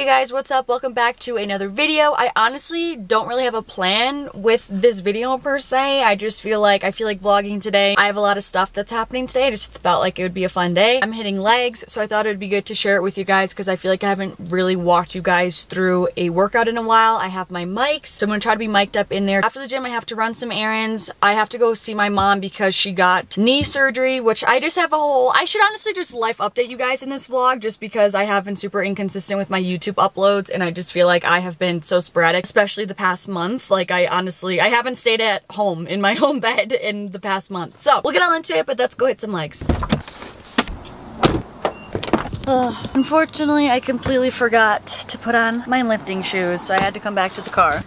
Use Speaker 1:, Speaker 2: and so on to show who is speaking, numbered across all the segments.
Speaker 1: Hey guys, what's up? Welcome back to another video. I honestly don't really have a plan with this video per se. I feel like vlogging today. I have a lot of stuff that's happening today. I just felt like it would be a fun day. I'm hitting legs, so I thought it would be good to share it with you guys because I feel like I haven't really walked you guys through a workout in a while. I have my mics, so I'm gonna try to be mic'd up in there. After the gym, I have to run some errands. I have to go see my mom because she got knee surgery, which I just have a whole, I should honestly just life update you guys in this vlog just because I have been super inconsistent with my YouTube uploads and I just feel like I have been so sporadic, especially the past month. Like I haven't stayed at home in my home bed in the past month. So we'll get all into it, but let's go hit some legs. Unfortunately, I completely forgot to put on my lifting shoes, so I had to come back to the car.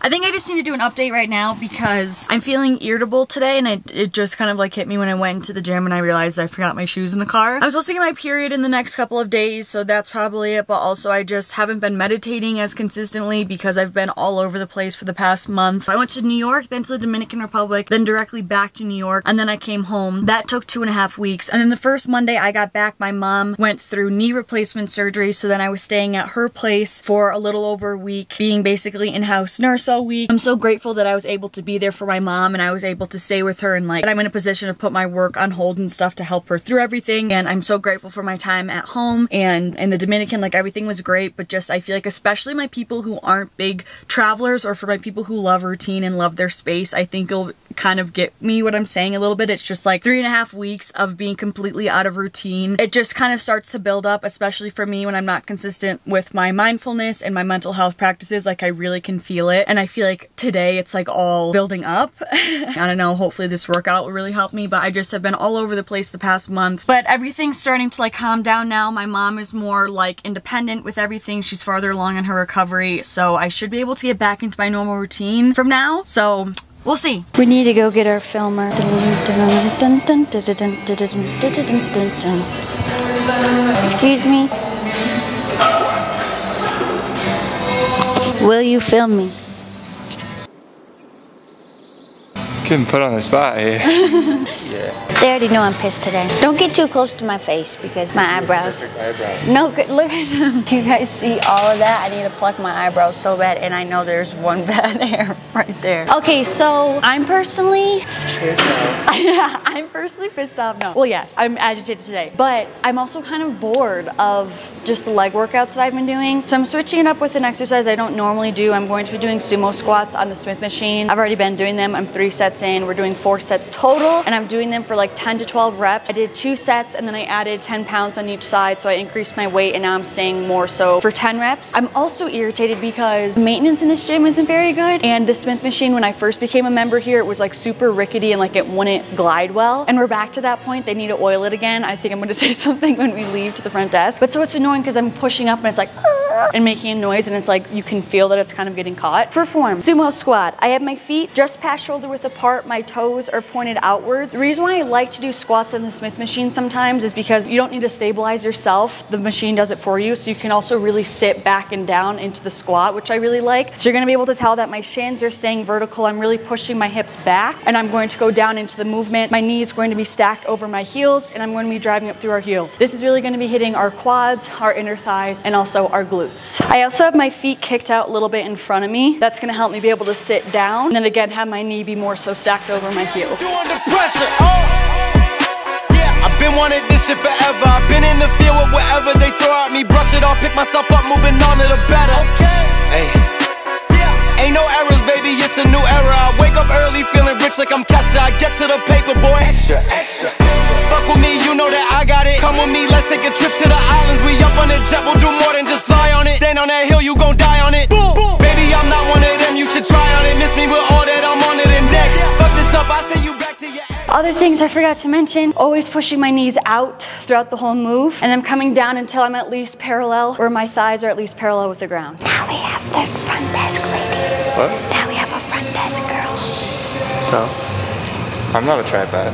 Speaker 1: I think I just need to do an update right now because I'm feeling irritable today and it just kind of like hit me when I went into the gym and I realized I forgot my shoes in the car. I'm supposed to get my period in the next couple of days, so that's probably it, but also I just haven't been meditating as consistently because I've been all over the place for the past month. I went to New York, then to the Dominican Republic, then directly back to New York, and then I came home. That took 2.5 weeks, and then the first Monday I got back, my mom went through knee replacement surgery, so then I was staying at her place for a little over a week, being basically in-house nurse all week. I'm so grateful that I was able to be there for my mom and I was able to stay with her and like I'm in a position to put my work on hold and stuff to help her through everything, and I'm so grateful for my time at home. And in the Dominican, like everything was great, but just I feel like especially my people who aren't big travelers or for my people who love routine and love their space, I think you'll kind of get me what I'm saying a little bit. It's just like 3.5 weeks of being completely out of routine. It just kind of starts to build up, especially for me when I'm not consistent with my mindfulness and my mental health practices. Like I really can feel it, and I feel like today it's like all building up. I don't know, hopefully this workout will really help me, but I just have been all over the place the past month. But everything's starting to like calm down now. My mom is more like independent with everything. She's farther along in her recovery, so I should be able to get back into my normal routine from now. So we'll see. We need to go get our filmer. Excuse me. Will you film me?
Speaker 2: Couldn't put on the spot here. Yeah.
Speaker 1: They already know I'm pissed today. Don't get too close to my face because my eyebrows. No, look at them. You guys see all of that? I need to pluck my eyebrows so bad, and I know there's one bad hair right there. Okay, so I'm personally pissed off. Yeah, I'm personally pissed off. No. Well, yes, I'm agitated today, but I'm also kind of bored of just the leg workouts that I've been doing. So I'm switching it up with an exercise I don't normally do. I'm going to be doing sumo squats on the Smith machine. I've already been doing them. I'm 3 sets in. We're doing 4 sets total, and I'm doing them for like 10 to 12 reps. I did 2 sets and then I added 10 pounds on each side, so I increased my weight and now I'm staying more so for 10 reps. I'm also irritated because maintenance in this gym isn't very good, and the Smith machine, when I first became a member here, it was like super rickety and like it wouldn't glide well, and we're back to that point. They need to oil it again. I think I'm gonna say something when we leave to the front desk, but so it's annoying because I'm pushing up and it's like and making a noise, and it's like you can feel that it's kind of getting caught. For form, sumo squat, I have my feet just past shoulder width apart, my toes are pointed outwards. The reason why I like to do squats on the Smith machine sometimes is because you don't need to stabilize yourself. The machine does it for you, so you can also really sit back and down into the squat, which I really like. So you're gonna be able to tell that my shins are staying vertical. I'm really pushing my hips back, and I'm going to go down into the movement. My knees going to be stacked over my heels, and I'm going to be driving up through our heels. This is really going to be hitting our quads, our inner thighs, and also our glutes. I also have my feet kicked out a little bit in front of me. That's gonna help me be able to sit down, and then again have my knee be more so stacked over my heels.
Speaker 3: I've been wanting this shit forever. I've been in the field with whatever they throw at me. Brush it off, pick myself up, moving on to the better. Hey. Ain't no errors, baby, it's a new era. I wake up early feeling rich like I'm Kesha. I get to the paper, boy. Extra, extra. Fuck with me, you know that I got it. Come with me, let's take a trip to the islands. We up on the jet, we'll do more than just fly on it. Stand on that hill, you gon' die on it. Boom, boom. Baby, I'm not one of them, you should try on it. Miss me with all that, I'm on it and next. Fuck this up, I send you back to your ex.
Speaker 1: Other things I forgot to mention, always pushing my knees out throughout the whole move, and I'm coming down until I'm at least parallel, or my thighs are at least parallel with the ground. Now we have the front desk lady.
Speaker 2: What?
Speaker 1: Now we have a front desk girl.
Speaker 2: No. I'm not a tripod.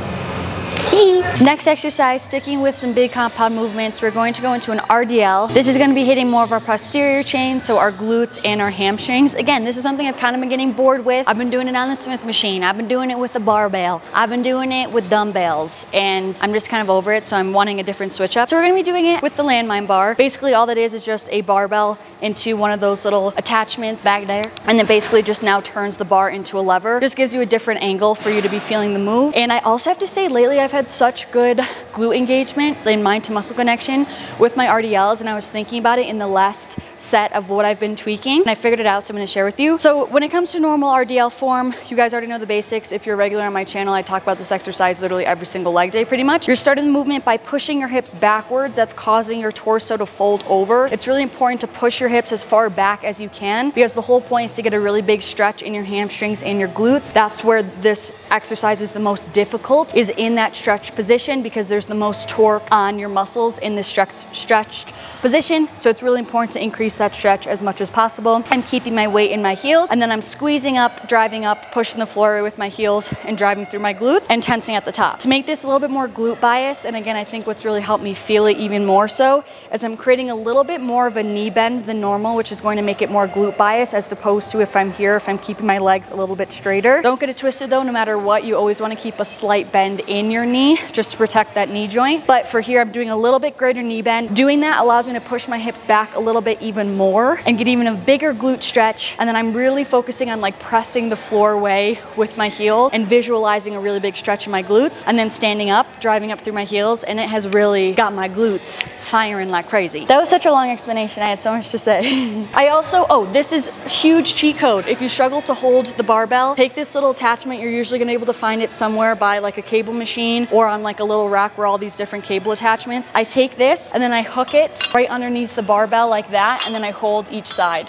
Speaker 1: Next exercise, sticking with some big compound movements, we're going to go into an RDL. This is going to be hitting more of our posterior chain, so our glutes and our hamstrings. Again, this is something I've kind of been getting bored with. I've been doing it on the Smith machine. I've been doing it with the barbell. I've been doing it with dumbbells, and I'm just kind of over it, so I'm wanting a different switch up. So we're going to be doing it with the Landmine bar. Basically, all that is just a barbell into one of those little attachments back there, and then basically just now turns the bar into a lever. Just gives you a different angle for you to be feeling the move. And I also have to say, lately I've had such good glute engagement in mind to muscle connection with my RDLs, and I was thinking about it in the last set of what I've been tweaking, and I figured it out, so I'm going to share with you. So when it comes to normal RDL form, you guys already know the basics. If you're regular on my channel, I talk about this exercise literally every single leg day pretty much. You're starting the movement by pushing your hips backwards. That's causing your torso to fold over. It's really important to push your hips as far back as you can, because the whole point is to get a really big stretch in your hamstrings and your glutes. That's where this exercise is the most difficult, is in that stretched position, because there's the most torque on your muscles in this stretched position. So it's really important to increase that stretch as much as possible. I'm keeping my weight in my heels, and then I'm squeezing up, driving up, pushing the floor with my heels and driving through my glutes and tensing at the top. To make this a little bit more glute bias, and again, I think what's really helped me feel it even more so is I'm creating a little bit more of a knee bend than normal, which is going to make it more glute bias, as opposed to if I'm here, if I'm keeping my legs a little bit straighter. Don't get it twisted though, no matter what, you always want to keep a slight bend in your knee just to protect that knee joint. But for here, I'm doing a little bit greater knee bend. Doing that allows me to push my hips back a little bit even more and get even a bigger glute stretch. And then I'm really focusing on like pressing the floor away with my heel and visualizing a really big stretch in my glutes, and then standing up, driving up through my heels, and it has really got my glutes firing like crazy. That was such a long explanation. I had so much to say. I also, this is a huge cheat code. If you struggle to hold the barbell, take this little attachment. You're usually gonna be able to find it somewhere by like a cable machine or on like a little rack where all these different cable attachments. I take this and then I hook it right underneath the barbell like that, and then I hold each side.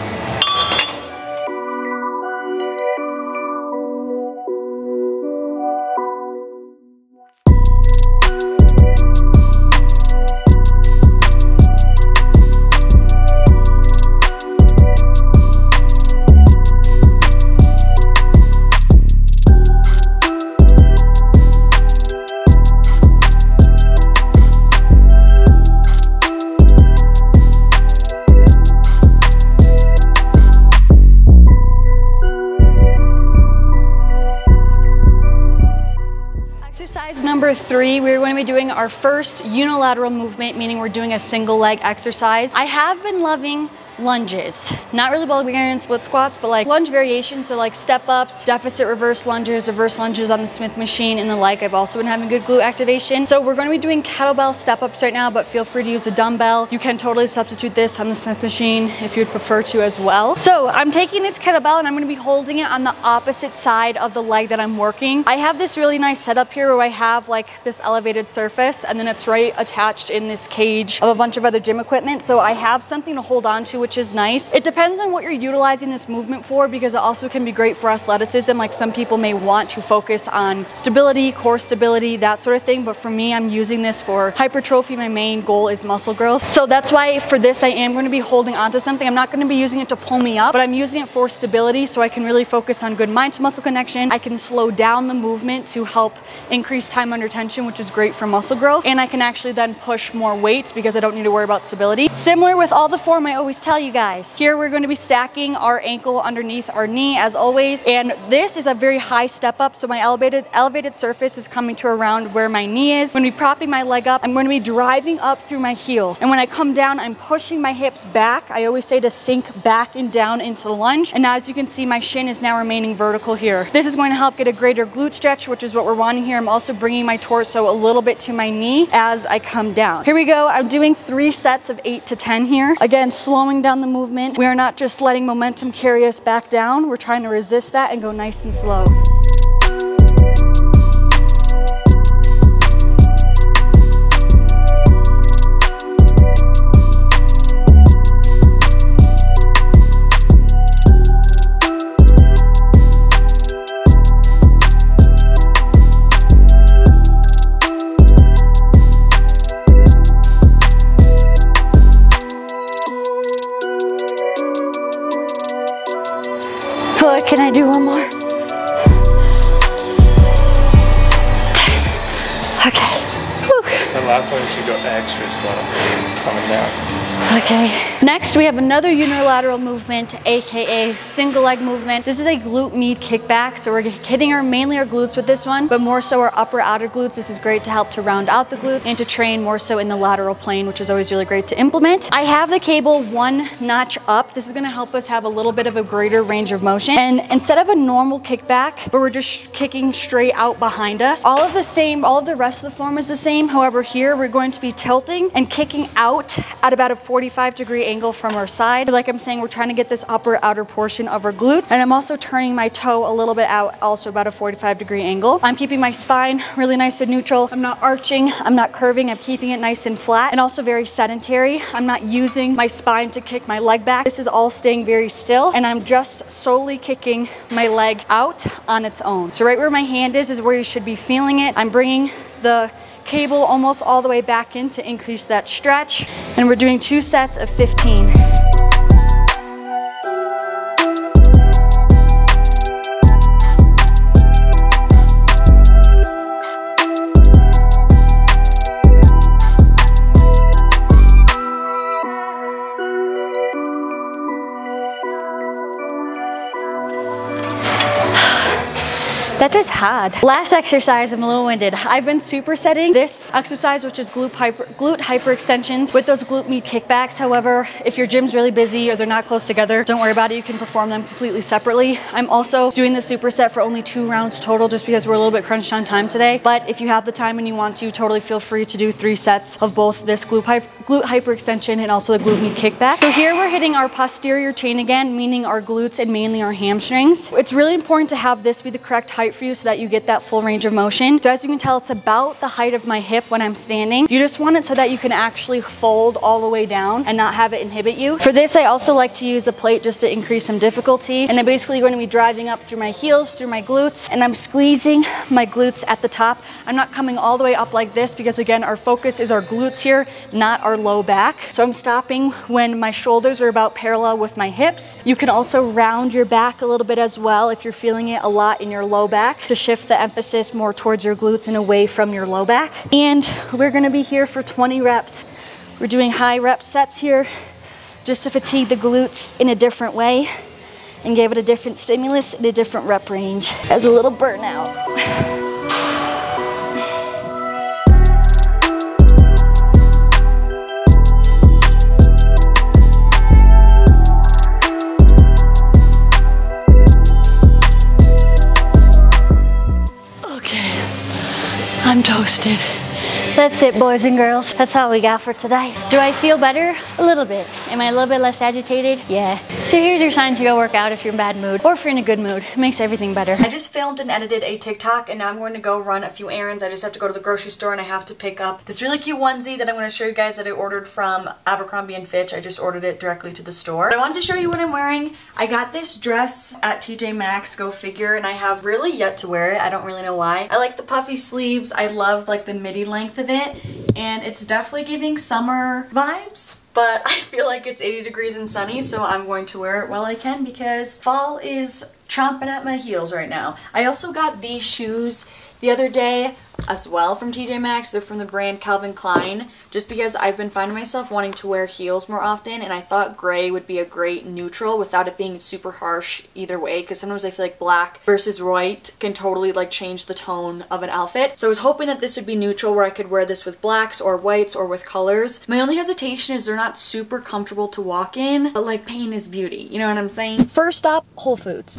Speaker 1: Number 3, we're going to be doing our first unilateral movement, meaning we're doing a single leg exercise. I have been loving lunges, not really Bulgarian split squats, but like lunge variations. So like step ups, deficit reverse lunges on the Smith machine and the like. I've also been having good glute activation. So we're going to be doing kettlebell step ups right now, but feel free to use a dumbbell. You can totally substitute this on the Smith machine if you'd prefer to as well. So I'm taking this kettlebell and I'm going to be holding it on the opposite side of the leg that I'm working. I have this really nice setup here where I have like this elevated surface, and then it's right attached in this cage of a bunch of other gym equipment. So I have something to hold on to, which is nice. It depends on what you're utilizing this movement for, because it also can be great for athleticism. Like some people may want to focus on stability, core stability, that sort of thing. But for me, I'm using this for hypertrophy. My main goal is muscle growth. So that's why for this, I am going to be holding onto something. I'm not going to be using it to pull me up, but I'm using it for stability, so I can really focus on good mind to muscle connection. I can slow down the movement to help increase time under tension, which is great for muscle growth. And I can actually then push more weight because I don't need to worry about stability. Similar with all the form I always tell you guys. Here we're going to be stacking our ankle underneath our knee as always. And this is a very high step up. So my elevated surface is coming to around where my knee is. When we propping my leg up, I'm going to be driving up through my heel. And when I come down, I'm pushing my hips back. I always say to sink back and down into the lunge. And now as you can see, my shin is now remaining vertical here. This is going to help get a greater glute stretch, which is what we're wanting here. I'm also bringing my torso a little bit to my knee as I come down. Here we go. I'm doing 3 sets of 8 to 10 here. Again, slowing down the movement. We are not just letting momentum carry us back down. We're trying to resist that and go nice and slow. Can I do one more? Okay.
Speaker 2: last one you should go extra slow coming down.
Speaker 1: Okay. Next, we have another unilateral movement, aka single leg movement. This is a Glute Med Kickback, so we're hitting mainly our glutes with this one, but more so our upper outer glutes. This is great to help to round out the glute and to train more so in the lateral plane, which is always really great to implement. I have the cable one notch up. This is gonna help us have a little bit of a greater range of motion. And instead of a normal kickback, where we're just kicking straight out behind us, all of the rest of the form is the same. However, here we're going to be tilting and kicking out at about a 45-degree angle from our side. Like I'm saying, we're trying to get this upper outer portion of our glute. And I'm also turning my toe a little bit out, also about a 45-degree angle. I'm keeping my spine really nice and neutral. I'm not arching, I'm not curving, I'm keeping it nice and flat, and also very sedentary. I'm not using my spine to kick my leg back. This is all staying very still, and I'm just solely kicking my leg out on its own. So right where my hand is where you should be feeling it. I'm bringing the cable almost all the way back in to increase that stretch, and we're doing 2 sets of 15. That is hard. Last exercise, I'm a little winded. I've been supersetting this exercise, which is glute hyper extensions, with those Glute Med Kickbacks. However, if your gym's really busy or they're not close together, don't worry about it. You can perform them completely separately. I'm also doing the superset for only 2 rounds total, just because we're a little bit crunched on time today. But if you have the time and you want to, totally feel free to do 3 sets of both this glute hyper extension and also the Glute Med Kickback. So here we're hitting our posterior chain again, meaning our glutes and mainly our hamstrings. It's really important to have this be the correct height for you so that you get that full range of motion. So as you can tell, it's about the height of my hip when I'm standing. You just want it so that you can actually fold all the way down and not have it inhibit you. For this, I also like to use a plate just to increase some difficulty. And I'm basically going to be driving up through my heels, through my glutes, and I'm squeezing my glutes at the top. I'm not coming all the way up like this because, again, our focus is our glutes here, not our low back. So I'm stopping when my shoulders are about parallel with my hips. You can also round your back a little bit as well if you're feeling it a lot in your low back, to shift the emphasis more towards your glutes and away from your low back. And we're gonna be here for 20 reps. We're doing high rep sets here just to fatigue the glutes in a different way and give it a different stimulus and a different rep range as a little burnout. I'm toasted. That's it, boys and girls. That's all we got for today. Do I feel better? A little bit. Am I a little bit less agitated? Yeah. So here's your sign to go work out if you're in a bad mood, or if you're in a good mood. It makes everything better. I just filmed and edited a TikTok, and now I'm going to go run a few errands. I just have to go to the grocery store, and I have to pick up this really cute onesie that I'm going to show you guys that I ordered from Abercrombie & Fitch. I just ordered it directly to the store. But I wanted to show you what I'm wearing. I got this dress at TJ Maxx, go figure, and I have really yet to wear it. I don't really know why. I like the puffy sleeves. I love like the midi length of it, and it's definitely giving summer vibes. But I feel like it's 80 degrees and sunny, so I'm going to wear it while I can because fall is chomping at my heels right now. I also got these shoes the other day as well from TJ Maxx. They're from the brand Calvin Klein, just because I've been finding myself wanting to wear heels more often, and I thought gray would be a great neutral without it being super harsh either way, because sometimes I feel like black versus white can totally like change the tone of an outfit. So I was hoping that this would be neutral, where I could wear this with blacks or whites or with colors. My only hesitation is they're not super comfortable to walk in, but like pain is beauty, you know what I'm saying? First stop, Whole Foods.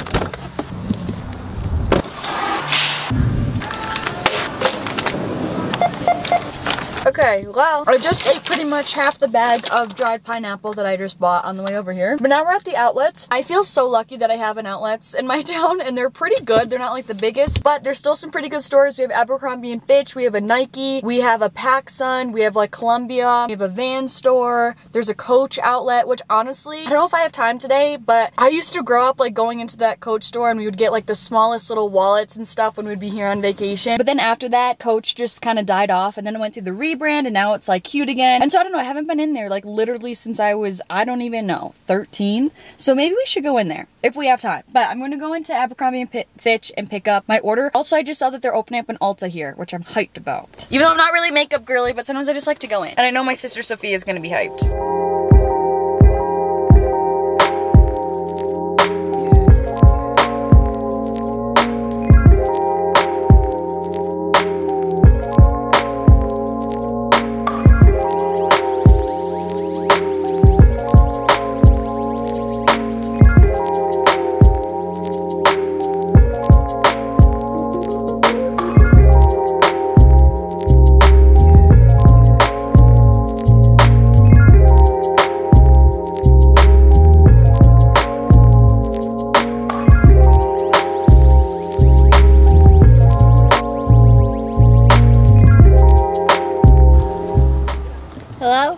Speaker 1: Okay, well, I just ate pretty much half the bag of dried pineapple that I just bought on the way over here. But now we're at the outlets. I feel so lucky that I have an outlets in my town, and they're pretty good. They're not like the biggest, but there's still some pretty good stores. We have Abercrombie & Fitch, we have a Nike, we have a PacSun, we have like Columbia, we have a Van store, there's a Coach outlet, which honestly, I don't know if I have time today, but I used to grow up like going into that Coach store, and we would get like the smallest little wallets and stuff when we'd be here on vacation. But then after that, Coach just kind of died off, and then it went through the rebrand, brand and now it's like cute again. And so I don't know, I haven't been in there like literally since I was, I don't even know, 13. So maybe we should go in there if we have time. But I'm going to go into Abercrombie and Fitch and pick up my order. Also, I just saw that they're opening up an Ulta here, which I'm hyped about. Even though I'm not really makeup girly, but sometimes I just like to go in. And I know my sister Sophia is going to be hyped. Hello?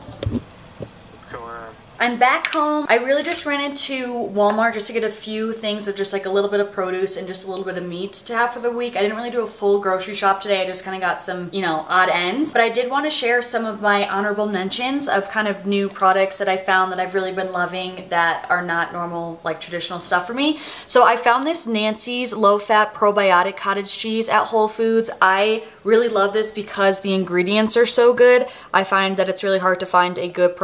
Speaker 2: What's going on?
Speaker 1: I'm back home. I really just ran into Walmart just to get a few things of just like a little bit of produce and just a little bit of meat to have for the week. I didn't really do a full grocery shop today. I just kind of got some, you know, odd ends. But I did want to share some of my honorable mentions of kind of new products that I found that I've really been loving that are not normal, like traditional stuff for me. So I found this Nancy's low-fat probiotic cottage cheese at Whole Foods. I really love this because the ingredients are so good. I find that it's really hard to find a good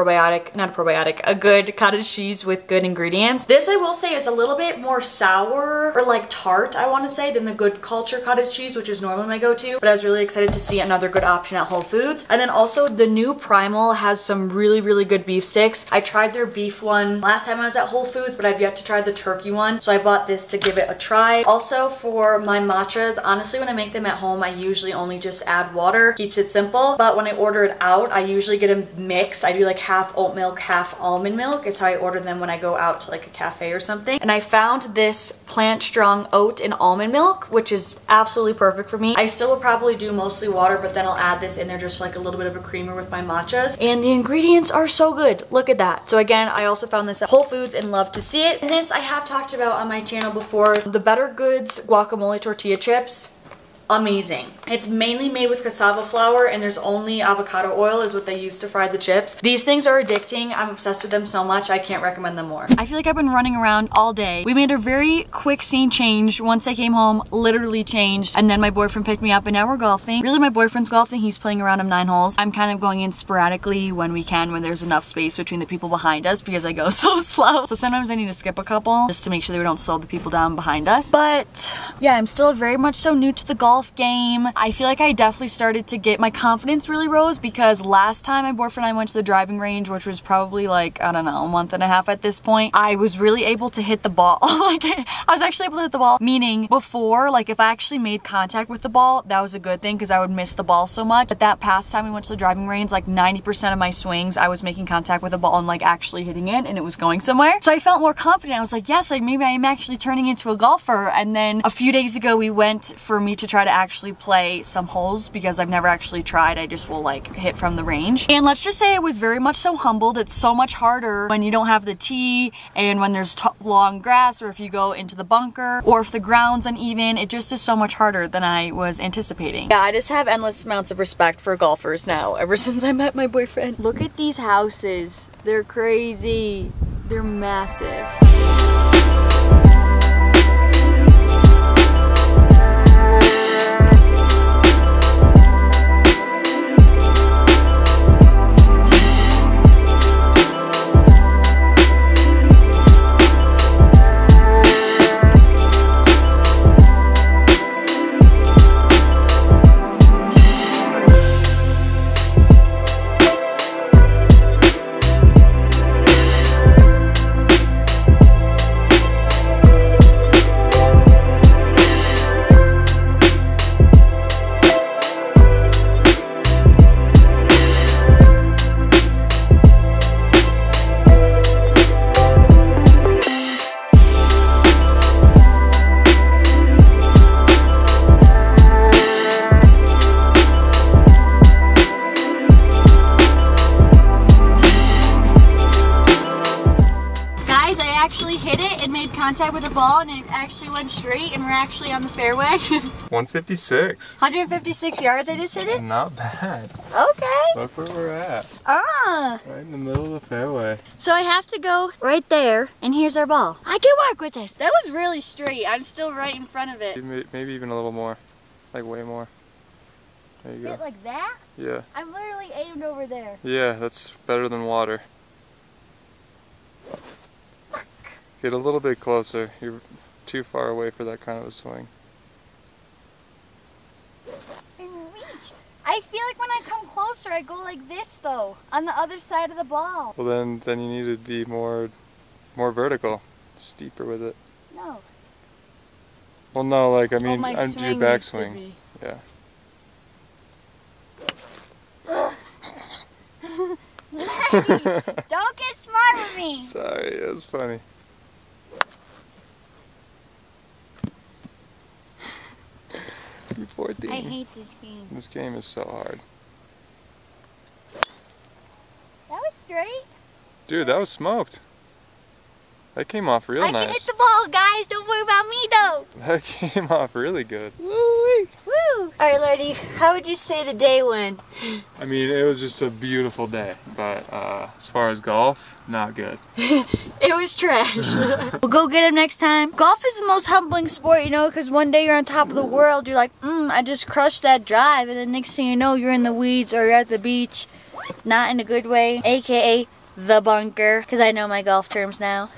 Speaker 1: a good cottage cheese with good ingredients. This, I will say, is a little bit more sour or like tart, I want to say, than the Good Culture cottage cheese, which is normally my go-to. But I was really excited to see another good option at Whole Foods. And then also the new Primal has some really, really good beef sticks. I tried their beef one last time I was at Whole Foods, but I've yet to try the turkey one. So I bought this to give it a try. Also for my matchas, honestly, when I make them at home, I usually only just add water. Keeps it simple. But when I order it out, I usually get a mix. I do like half oat milk, half almond milk is how I order them when I go out to like a cafe or something. And I found this Plant Strong oat and almond milk, which is absolutely perfect for me. I still will probably do mostly water, but then I'll add this in there just for like a little bit of a creamer with my matchas. And the ingredients are so good. Look at that. So again, I also found this at Whole Foods and love to see it. And this I have talked about on my channel before. The Better Goods guacamole tortilla chips. Amazing. It's mainly made with cassava flour and there's only avocado oil is what they use to fry the chips. These things are addicting. I'm obsessed with them so much I can't recommend them more. I feel like I've been running around all day. We made a very quick scene change. Once I came home, literally changed, and then my boyfriend picked me up and now we're golfing. Really, my boyfriend's golfing. He's playing around of 9 holes. I'm kind of going in sporadically when we can, when there's enough space between the people behind us because I go so slow. So sometimes I need to skip a couple just to make sure that we don't slow the people down behind us. But yeah, I'm still very much so new to the golf game. I feel like I definitely started to get, my confidence really rose because last time my boyfriend and I went to the driving range, which was probably like, I don't know, a month and a half at this point, I was really able to hit the ball. Like, I was actually able to hit the ball, meaning before, like if I actually made contact with the ball, that was a good thing because I would miss the ball so much. But that past time we went to the driving range, like 90% of my swings, I was making contact with the ball and like actually hitting it and it was going somewhere. So I felt more confident. I was like, yes, like maybe I am actually turning into a golfer. And then a few days ago, we went for me to try to actually play some holes because I've never actually tried. I just will like hit from the range. And let's just say I was very much so humbled. It's so much harder when you don't have the tee and when there's long grass, or if you go into the bunker, or if the ground's uneven. It just is so much harder than I was anticipating. Yeah, I just have endless amounts of respect for golfers now ever since I met my boyfriend. Look at these houses. They're crazy. They're massive. contact with the ball and it actually went straight and we're actually on the fairway.
Speaker 2: 156.
Speaker 1: 156 yards I just hit it?
Speaker 2: Not bad.
Speaker 1: Okay.
Speaker 2: Look where we're at.
Speaker 1: Ah.
Speaker 2: Right in the middle of the fairway.
Speaker 1: So I have to go right there, and here's our ball. I can work with this. That was really straight. I'm still right in front of it.
Speaker 2: Maybe even a little more. Like way more. There you go.
Speaker 1: Hit like that?
Speaker 2: Yeah.
Speaker 1: I'm literally aimed over there.
Speaker 2: Yeah, that's better than water. Get a little bit closer. You're too far away for that kind of a swing.
Speaker 1: I feel like when I come closer, I go like this though, on the other side of the ball.
Speaker 2: Well, then you need to be more vertical, steeper with it.
Speaker 1: No.
Speaker 2: Well, no, like I mean,
Speaker 1: your
Speaker 2: backswing. Yeah.
Speaker 1: Don't get smart with me.
Speaker 2: Sorry, it was funny. You poor thing.
Speaker 1: I hate this game.
Speaker 2: This game is so hard.
Speaker 1: That was straight.
Speaker 2: Dude, that was smoked. That came off real nice.
Speaker 1: I can hit the ball, guys. Don't worry about me, though.
Speaker 2: That came off really good.
Speaker 1: Woo-wee. Woo! Alright, Lady, how would you say the day went?
Speaker 2: I mean, it was just a beautiful day, but as far as golf, not good.
Speaker 1: It was trash. We'll go get him next time. Golf is the most humbling sport, you know, because one day you're on top of the world, you're like, I just crushed that drive, and the next thing you know, you're in the weeds or you're at the beach, not in a good way, aka the bunker, because I know my golf terms now.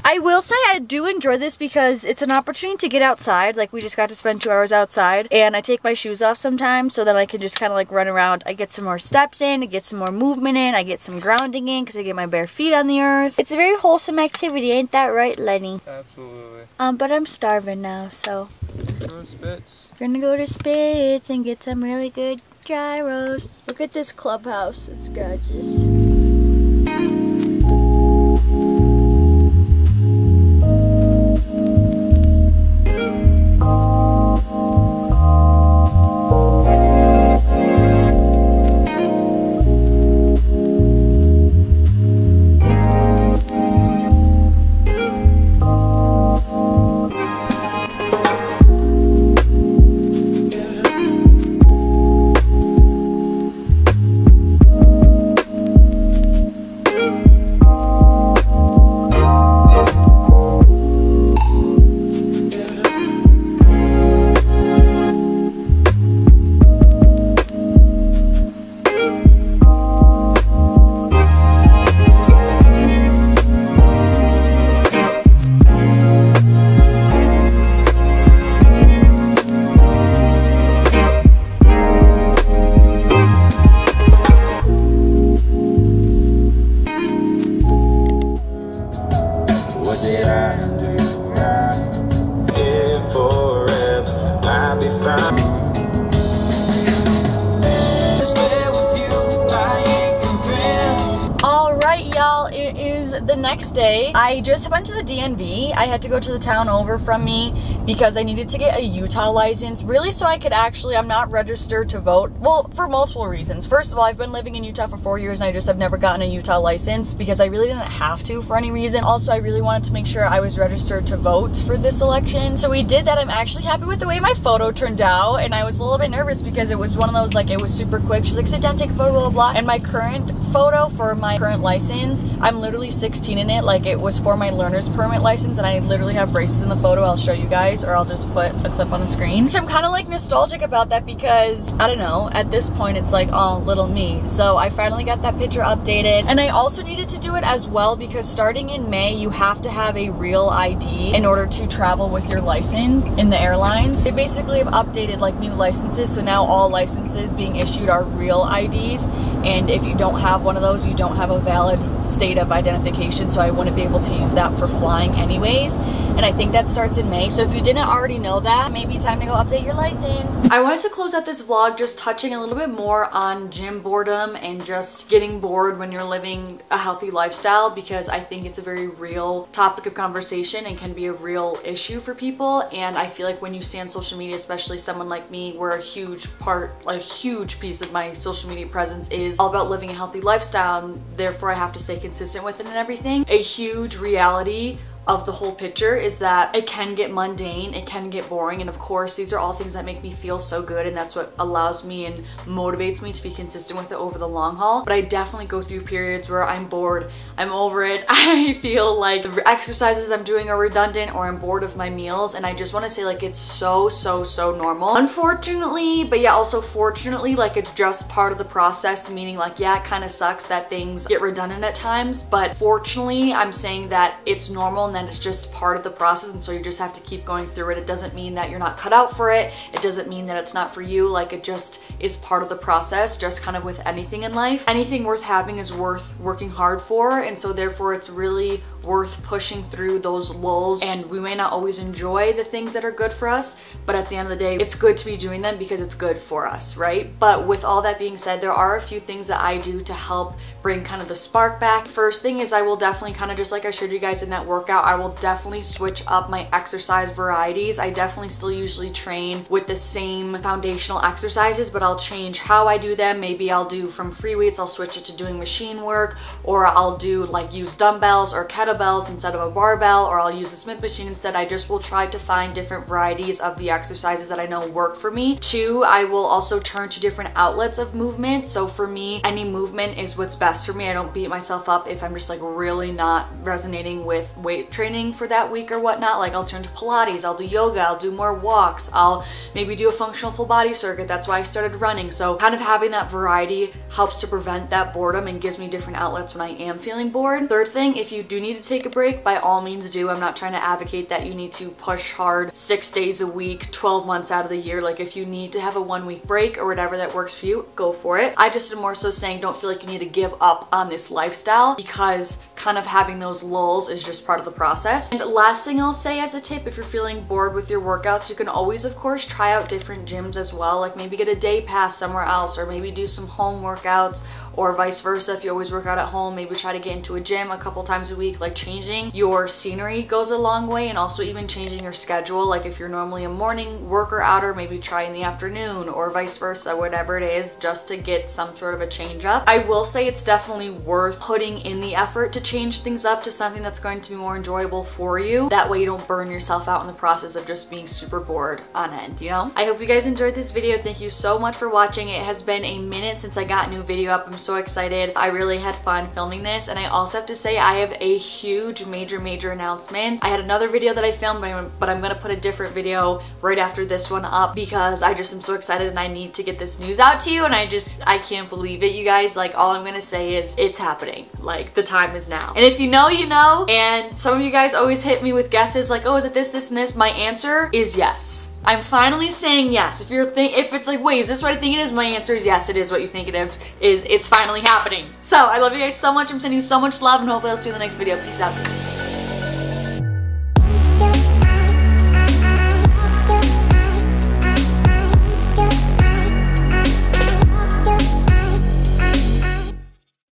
Speaker 1: I will say I do enjoy this because it's an opportunity to get outside. Like, we just got to spend 2 hours outside, and I take my shoes off sometimes so that I can just kind of like run around. I get some more steps in, I get some more movement in, I get some grounding in because I get my bare feet on the earth. It's a very wholesome activity, ain't that right, Lenny?
Speaker 2: Absolutely.
Speaker 1: But I'm starving now, so
Speaker 2: let's go to Spitz.
Speaker 1: We're gonna go to Spitz and get some really good gyros. Look at this clubhouse, it's gorgeous. The next day, I just went to the DMV. I had to go to the town over from me because I needed to get a Utah license, really so I could actually, I'm not registered to vote. Well, for multiple reasons. First of all, I've been living in Utah for 4 years and I just have never gotten a Utah license because I really didn't have to for any reason. Also, I really wanted to make sure I was registered to vote for this election. So we did that. I'm actually happy with the way my photo turned out, and I was a little bit nervous because it was one of those, like, it was super quick. She's like, sit down, take a photo, blah, blah, blah. And my current photo for my current license, I'm literally 16 in it. Like, it was for my learner's permit license, and I literally have braces in the photo. I'll show you guys, or I'll just put a clip on the screen, which I'm kind of like nostalgic about that because I don't know, at this point it's like, oh, little me. So I finally got that picture updated, and I also needed to do it as well because starting in May you have to have a real ID in order to travel with your license in the airlines. They basically have updated like new licenses, so now all licenses being issued are real IDs, and if you don't have one of those, you don't have a valid state of identification, so I wouldn't be able to use that for flying anyways, and I think that starts in May. So if you didn't already know that, maybe time to go update your license. I wanted to close out this vlog just touching a little bit more on gym boredom and just getting bored when you're living a healthy lifestyle, because I think it's a very real topic of conversation and can be a real issue for people. And I feel like when you see on social media, especially someone like me, where a huge part, like a huge piece of my social media presence is all about living a healthy lifestyle, and therefore I have to stay consistent with it and everything. A huge reality
Speaker 4: of the whole picture is that it can get mundane, it can get boring, and of course these are all things that make me feel so good, and that's what allows me and motivates me to be consistent with it over the long haul. But I definitely go through periods where I'm bored, I'm over it, I feel like the exercises I'm doing are redundant, or I'm bored of my meals, and I just want to say like it's so normal, unfortunately, but yeah, also fortunately, like it's just part of the process, meaning like yeah, it kind of sucks that things get redundant at times, but fortunately I'm saying that it's normal and then it's just part of the process, and so you just have to keep going through it. It doesn't mean that you're not cut out for it. It doesn't mean that it's not for you. Like it just is part of the process, just kind of with anything in life. Anything worth having is worth working hard for, and so therefore it's really worth pushing through those lulls. And we may not always enjoy the things that are good for us, but at the end of the day, it's good to be doing them because it's good for us, right? But with all that being said, there are a few things that I do to help bring kind of the spark back. First thing is I will definitely kind of, just like I showed you guys in that workout, I will definitely switch up my exercise varieties. I definitely still usually train with the same foundational exercises, but I'll change how I do them. Maybe I'll do from free weights, I'll switch it to doing machine work, or I'll do like use dumbbells or kettlebells instead of a barbell, or I'll use a Smith machine instead. I just will try to find different varieties of the exercises that I know work for me. Two, I will also turn to different outlets of movement. So for me, any movement is what's best for me. I don't beat myself up if I'm just like really not resonating with weight training for that week or whatnot. Like I'll turn to Pilates, I'll do yoga, I'll do more walks, I'll maybe do a functional full body circuit. That's why I started running. So kind of having that variety helps to prevent that boredom and gives me different outlets when I am feeling bored. Third thing, if you do need to take a break, by all means do. I'm not trying to advocate that you need to push hard 6 days a week, 12 months out of the year. Like if you need to have a 1 week break or whatever that works for you, go for it. I just am more so saying don't feel like you need to give up on this lifestyle, because kind of having those lulls is just part of the process. And last thing I'll say as a tip, if you're feeling bored with your workouts, you can always of course try out different gyms as well. Like maybe get a day pass somewhere else, or maybe do some home workouts, or vice versa. If you always work out at home, maybe try to get into a gym a couple times a week. Like changing your scenery goes a long way, and also even changing your schedule. Like if you're normally a morning worker outer, maybe try in the afternoon, or vice versa, whatever it is, just to get some sort of a change up. I will say it's definitely worth putting in the effort to change things up to something that's going to be more enjoyable for you. That way you don't burn yourself out in the process of just being super bored on end, you know? I hope you guys enjoyed this video. Thank you so much for watching. It has been a minute since I got a new video up. I'm so excited. I really had fun filming this, and I also have to say I have a huge major announcement. I had another video that I filmed, but I'm gonna put a different video right after this one up because I just am so excited and I need to get this news out to you, and I can't believe it, you guys. Like all I'm gonna say is it's happening. Like the time is now. And if you know, you know. And some of you guys always hit me with guesses like, oh, is it this, this, and this? My answer is yes. I'm finally saying yes. If it's like, wait, is this what I think it is? My answer is yes, it is what you think it is. It's finally happening. So I love you guys so much. I'm sending you so much love, and hopefully I'll see you in the next video. Peace out.